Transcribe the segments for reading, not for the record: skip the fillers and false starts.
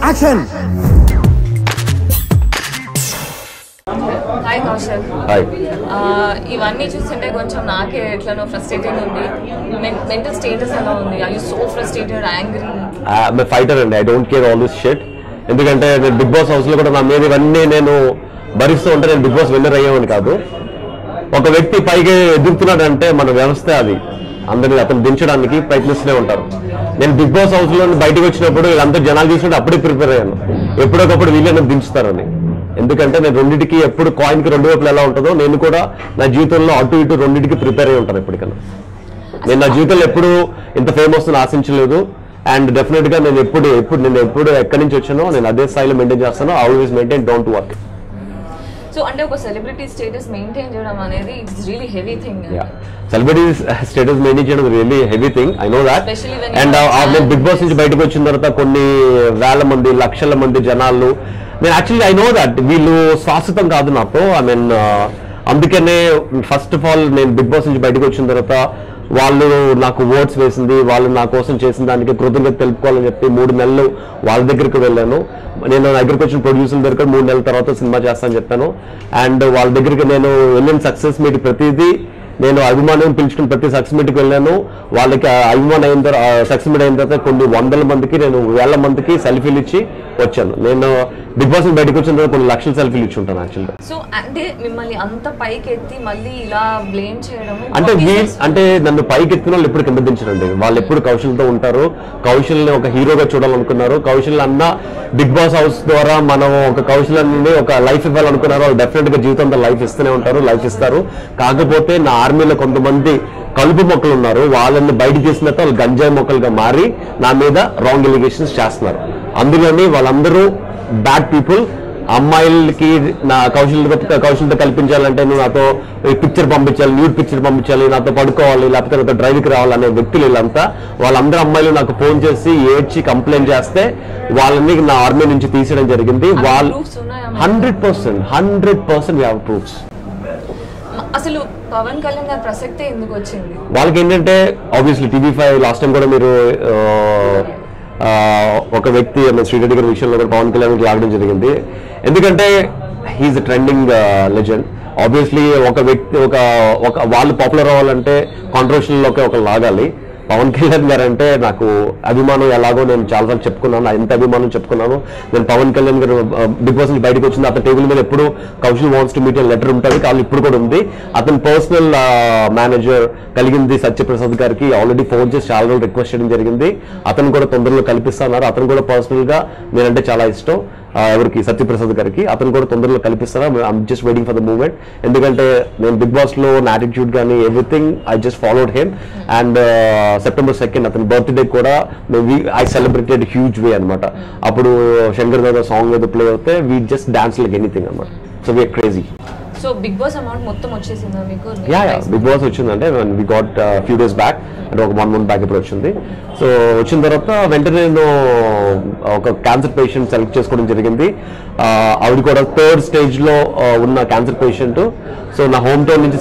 Action. Hi Kaushal. Hi. ఇవన్నీ చూస్తుంటే కొంచెం నాకే ఎట్లనో ఫ్రస్ట్రేటింగ్ ఉంది. మెంటల్ స్టేటస్ ఎలా ఉంది? Are you so frustrated, angry? Fighter అండి. I don't care all this shit. ఎందుకంటే నేను బిగ్ బాస్ హౌస్ లో కూడా నా మీద ఇవన్నీ నేను భరిస్తూ ఉంటే నేను బిగ్ బాస్ విన్నర్ అయ్యామని కాదు. ఒక వ్యక్తి పైకి ఎదుగుతున్నాడంటే మన వ్యవస్థ అది అందరినీ అతను దించడానికి ప్రయత్నిస్తూనే ఉంటారు. నేను బిగ్ బాస్ హౌస్ లో బయటకు వచ్చినప్పుడు వీళ్ళందరూ జనాలు చూసినట్టు అప్పుడే ప్రిపేర్ అయ్యాను, ఎప్పుడొకప్పుడు వీళ్ళని దించుతారని. ఎందుకంటే నేను రెండింటికి ఎప్పుడు కాయిన్కి రెండు వైపులు ఎలా ఉంటుందో నేను కూడా నా జీవితంలో అటు ఇటు రెండింటికి ప్రిపేర్ అయ్యి ఉంటాను ఎప్పటికన్నా. నేను నా జీవితంలో ఎప్పుడు ఇంత ఫేమస్ ఆశించలేదు. అండ్ డెఫినెట్ గా నేను ఎప్పుడు ఎక్కడి నుంచి వచ్చానో నేను అదే స్థాయిలో మెయింటైన్ చేస్తాను. Always maintain down to work. So అంటే ఒక సెలబ్రిటీ స్టేటస్ మెయింటైన్ చేయడం అనేది it's really heavy thing. Celebrity status maintain చేయడం really heavy thing, I know that. And నేను బిగ్ బాస్ నుంచి బయటకు వచ్చిన తర్వాత కొన్ని వేల మంది లక్షల మంది జనాలు, నేను యాక్చువల్లీ ఐ నో దట్ వీళ్ళు శాశ్వతం కాదు నాతో. ఐ మీన్ అందుకనే ఫస్ట్ ఆఫ్ ఆల్ నేను బిగ్ బాస్ నుంచి బయటకు వచ్చిన తర్వాత వాళ్ళు నాకు ఓట్స్ వేసింది, వాళ్ళు నా కోసం చేసిన దానికి కృతజ్ఞత తెలుపుకోవాలని చెప్పి 3 నెలలు వాళ్ళ దగ్గరికి వెళ్ళాను. నేను నా దగ్గరికి వచ్చిన ప్రొడ్యూసర్ దగ్గర 3 నెలల తర్వాత సినిమా చేస్తానని చెప్పాను. అండ్ వాళ్ళ దగ్గరికి నేను వెళ్ళిన సక్సెస్ మీట్ ప్రతిదీ నేను అభిమానం పిలుచుకుని ప్రతి సక్సెస్ మీట్కి వెళ్ళాను. వాళ్ళకి అభిమానం అయిన తర్వాత సక్సెస్ మీట్ అయిన తర్వాత కొన్ని 100 మందికి నేను 1000 మందికి సెల్ఫీలు ఇచ్చి వచ్చాను. నేను బిగ్ బాస్ బయటకు వచ్చిన తర్వాత కొన్ని లక్షల సెల్ఫీలు ఇచ్చి ఉంటాను యాక్చువల్గా. సో అంటే మిమ్మల్ని అంత పైకి ఎత్తి మళ్ళీ ఇలా బ్లేమ్ చేయడం అంటే నన్ను పైకి ఎత్తిన వాళ్ళు ఎప్పుడు కింద దించరండి. వాళ్ళు ఎప్పుడు కౌశల్తో ఉంటారు. కౌశల్ని ఒక హీరోగా చూడాలనుకున్నారు. కౌశల్ అన్న బిగ్ బాస్ హౌస్ ద్వారా మనం ఒక కౌశల్ అన్ని ఒక లైఫ్ ఇవ్వాలనుకున్నారు. వాళ్ళు డెఫినెట్ గా జీవితంతో లైఫ్ ఇస్తూనే ఉంటారు, లైఫ్ ఇస్తారు. కాకపోతే నా ఆర్మీలో కొంతమంది కలుపు మొక్కలు ఉన్నారు. వాళ్ళని బయట చేసిన తర్వాత వాళ్ళు గంజాయి మొక్కలుగా మారి నా మీద రాంగ్ ఎలిగేషన్స్ చేస్తున్నారు. అందులోని వాళ్ళందరూ బ్యాడ్ పీపుల్. అమ్మాయిలకి నా కౌశల్తో కల్పించాలంటే నువ్వు నాతో పిక్చర్ పంపించాలి, న్యూడ్ పిక్చర్ పంపించాలి, నాతో పడుకోవాలి, లేకపోతే నాతో డ్రైవ్కి రావాలనే వ్యక్తులు వీళ్ళంతా. వాళ్ళందరూ అమ్మాయిలు నాకు ఫోన్ చేసి ఏడ్చి కంప్లైంట్ చేస్తే వాళ్ళని నా ఆర్మీ నుంచి తీసేయడం జరిగింది. వాళ్ళు 100% we have proofs. అసలు పవన్ కళ్యాణ్ గారి ప్రసక్తే ఎందుకు వచ్చింది? వాళ్ళకి ఏంటంటే ఆబ్వియస్లీ TV5 లాస్ట్ టైం కూడా మీరు ఒక వ్యక్తి శ్రీరెడ్డి గారి విషయంలో కూడా పవన్ కళ్యాణ్ లాగడం జరిగింది. ఎందుకంటే హీఈస్ ఎ ట్రెండింగ్ లెజెండ్. ఆబ్వియస్లీ ఒక వ్యక్తి ఒక వాళ్ళు పాపులర్ అవ్వాలంటే కాంట్రవర్షియల్లోకి ఒక లాగాలి. పవన్ కళ్యాణ్ గారు అంటే నాకు అభిమానం ఎలాగో నేను చాలాసార్లు చెప్పుకున్నాను, ఎంత అభిమానం చెప్పుకున్నాను. నేను పవన్ కళ్యాణ్ గారు బిగ్ బాస్ నుంచి బయటకు వచ్చింది, అతని టేబుల్ మీద ఎప్పుడు Kaushal wants to meet letter ఉంటుంది, కాదు ఇప్పుడు కూడా ఉంది. అతని పర్సనల్ మేనేజర్ కలిగింది సత్యప్రసాద్ గారికి ఆల్రెడీ ఫోన్ చేసి చాలా రోజులు రిక్వెస్ట్ చేయడం జరిగింది. అతను కూడా తొందరలో కల్పిస్తున్నారు. అతను కూడా పర్సనల్ గా నేనంటే చాలా ఇష్టం ఎవరికి, సత్యప్రసాద్ గారికి. అతను కూడా తొందరలో కల్పిస్తారా. I'm just waiting for the moment. ఎందుకంటే నేను బిగ్ బాస్ లో నా యాటిట్యూడ్ కానీ everything I just followed him. And September 2nd అతని బర్త్డే కూడా ఐ సెలబ్రేటెడ్ హ్యూజ్ వే అనమాట. అప్పుడు శంకర్ దాదా సాంగ్ ఏదో ప్లే అవుతే we just dance like anything అనమాట. So we're crazy. So Bigg Boss amount మొత్తం వచ్చేసిందా మీకు? యా బిగ్ బాస్ వచ్చిందంటే we got few days back, అంటే ఒక 1 month బ్యాక్ ఇప్పుడు వచ్చింది. సో వచ్చిన తర్వాత వెంటనే నేను ఒక క్యాన్సర్ పేషెంట్ సెలెక్ట్ చేసుకోవడం జరిగింది. ఆవిడ కూడా 3rd stage లో ఉన్న క్యాన్సర్ పేషెంట్. సో నా హోమ్ టౌన్ నుంచి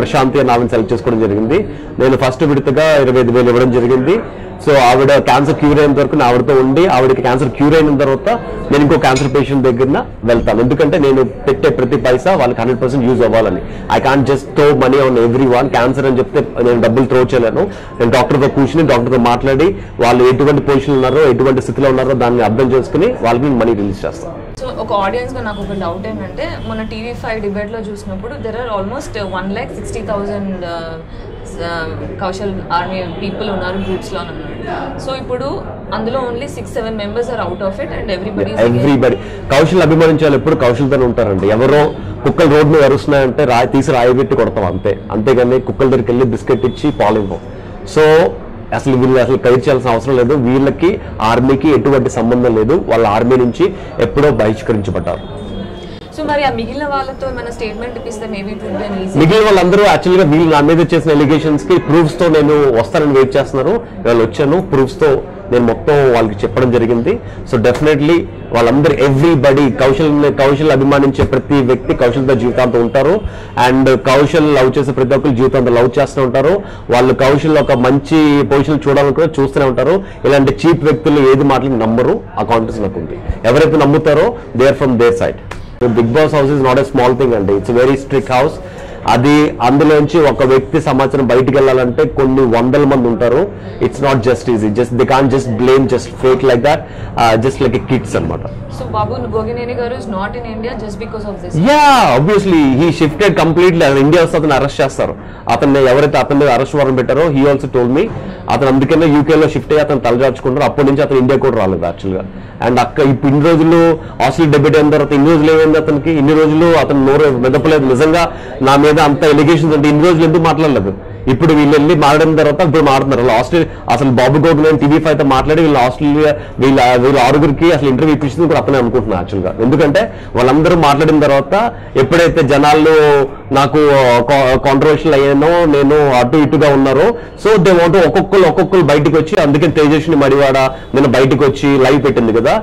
ప్రశాంతి అని ఆవిడని సెలెక్ట్ చేసుకోవడం జరిగింది. నేను ఫస్ట్ విడతగా 25,000 ఇవ్వడం జరిగింది. సో ఆవిడ క్యాన్సర్ క్యూర్ అయిన వరకు ఆవిడతో ఉండి, ఆవిడకి క్యాన్సర్ క్యూర్ అయిన తర్వాత నేను ఇంకో క్యాన్సర్ పేషెంట్ దగ్గర వెళ్తాను. ఎందుకంటే నేను పెట్టే ప్రతి పైసా వాళ్ళకి 100% యూజ్ అవ్వాలని. I can't just throw money on every one. Cancer అని చెప్తే నేను డబ్బులు త్రో చేయలేను. నేను డాక్టర్తో కూర్చుని డాక్టర్తో మాట్లాడి వాళ్ళు ఎటువంటి పొజిషన్ ఉన్నారో ఎటువంటి స్థితిలో ఉన్నారో దాన్ని అర్థం చేసుకుని వాళ్ళకి మనీ రిలీజ్ చేస్తాను. సో ఒక ఆడియన్స్ గా నాకు ఒక డౌట్ ఏంటంటే, మన TV5 డిబేట్ లో చూసినప్పుడు there are almost 1,60,000 Kaushal army people ఉన్నారు గ్రూప్స్ లో అన్నాడు. సో ఇప్పుడు అందులో only 6-7 members are out of it and everybody Kaushal అభిమానించాలి ఎప్పుడు కౌశల్తోనే ఉంటారండి. ఎవరో కుక్కలు రోడ్ మీద అరుస్తున్నాయంటే తీసి రాయి పెట్టి కొడతాం అంతే. అంతేగాని కుక్కల దగ్గరికి వెళ్ళి బిస్కెట్ ఇచ్చి పాలు ఇవ్వం. సో వీళ్ళు కైర్ చేయాల్సిన అవసరం లేదు. వీళ్ళకి ఆర్మీకి ఎటువంటి సంబంధం లేదు. వాళ్ళ ఆర్మీ నుంచి ఎప్పుడో బహిష్కరించబడ్డారు. సో మరి ఆ మిగిలిన వాళ్ళతో మన స్టేట్మెంట్ ఇప్పిస్తే maybe it would be easy. మిగిలిన వాళ్ళందరూ యాక్చువల్గా వీళ్ళు నా మీద చేసిన ఎలిగేషన్స్ కి ప్రూఫ్స్ తో నేను వస్తానని వెయిట్ చేస్తున్నారు. వాళ్ళు వచ్చాను, ప్రూఫ్స్ తో నేను మొత్తం వాళ్ళకి చెప్పడం జరిగింది. సో డెఫినెట్లీ వాళ్ళందరూ ఎవ్రీబడి కౌశల్ అభిమానించే ప్రతి వ్యక్తి కౌశల్తో జీవితాంతం ఉంటారు. అండ్ కౌశల్ లవ్ చేసే ప్రతి ఒక్కరు జీవితాంతం లవ్ చేస్తూ ఉంటారు. వాళ్ళు కౌశల్ ఒక మంచి పొజిషన్ చూడాలనుకుని చూస్తూనే ఉంటారు. ఇలాంటి చీప్ వ్యక్తులు ఏది మాటలు నమ్మరు. ఆ కాన్ఫిడెన్స్ నాకు ఉంది. ఎవరైతే నమ్ముతారో they are from their side. Bigg Boss house is not a small thing అండి. It's very strict house. అది అందులోంచి ఒక వ్యక్తి సమాచారం బయటికి వెళ్ళాలంటే కొన్ని వందల మంది ఉంటారు. It's not just easy. Just they can't just blame just fake like that, just like a kids అన్నమాట. So Babu Gogineni garu is not in India just because of this. Yeah, obviously he shifted completely. India వస్తే అతను arrest చేస్తారు. అతన్ని ఎవరైతే అతని మీద arrest warrant పెట్టారో he also told me అతను అందుకనే యూకేలో షిఫ్ట్ అయ్యి అతను తలదాచుకుంటారు. అప్పటి నుంచి అతను ఇండియా కూడా రాలేదు యాక్చువల్గా. అండ్ ఇప్పుడు ఇన్ని రోజులు ఆస్ట్రేలియా డెబ్యూట్ అయిన తర్వాత ఇన్ని రోజులు ఏమైంది అతనికి? ఇన్ని రోజులు అతను నోరు మెదపలేదు. నిజంగా నా మీద అంత ఎలిగేషన్స్ అంటే ఇన్ని రోజులు ఎందుకు మాట్లాడలేదు? ఇప్పుడు వీళ్ళు వెళ్ళి మాట్లాడిన తర్వాత ఇప్పుడు మాట్లాడుతున్నారు. ఆస్ట్రేలియా అసలు బాబు గోగినేని TV5 తో మాట్లాడి వీళ్ళు ఆస్ట్రేలియా వీళ్ళ ఆరుగురికి అసలు ఇంటర్వ్యూ ఇప్పించింది కూడా అతనే అనుకుంటున్నాను యాక్చువల్గా. ఎందుకంటే వాళ్ళందరూ మాట్లాడిన తర్వాత ఎప్పుడైతే జనాలు నాకు కాంట్రవర్షియల్ అయ్యానో, నేను అటు ఇటుగా ఉన్నారో, సో దే వాంట్ ఒక్కొక్కరు బయటకు వచ్చి, అందుకే తేజస్విని మడివాడ నేను బయటకు వచ్చి లైవ్ పెట్టింది కదా,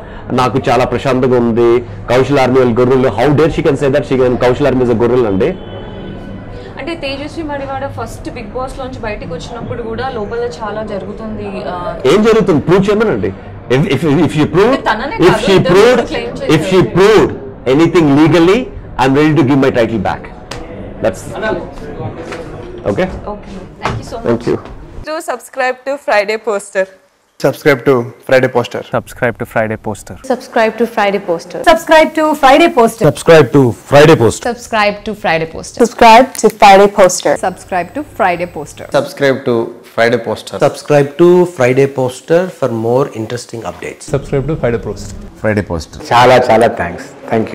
నాకు చాలా ప్రశాంతంగా ఉంది. కౌశల్ ఆర్మీ వాళ్ళు గొర్రెలు, how dare she can say that she can Kaushal army is a గొర్రెలు అండి. అంటే Tejaswi Madivada first Bigg Boss లోంచి బయటకు వచ్చినప్పుడు కూడా లోపల చాలా జరుగుతుంది. ఏం జరుగుతుంది ప్రూవ్ చేయమనండి. If she proved anything legally, I'm ready to give my title back. That's okay. Thank you so much. Thank you. Do subscribe to Friday Poster. Subscribe to Friday Poster. Subscribe to Friday Poster. Subscribe to Friday Poster. Subscribe to Friday Poster. Subscribe to Friday Poster. Subscribe to Friday Poster. Subscribe to Friday Poster. Subscribe to Friday Poster. Subscribe to Friday Poster. Subscribe to Friday Poster for more interesting updates. Subscribe to Friday Poster. Friday Poster. Chala thanks. Thank you.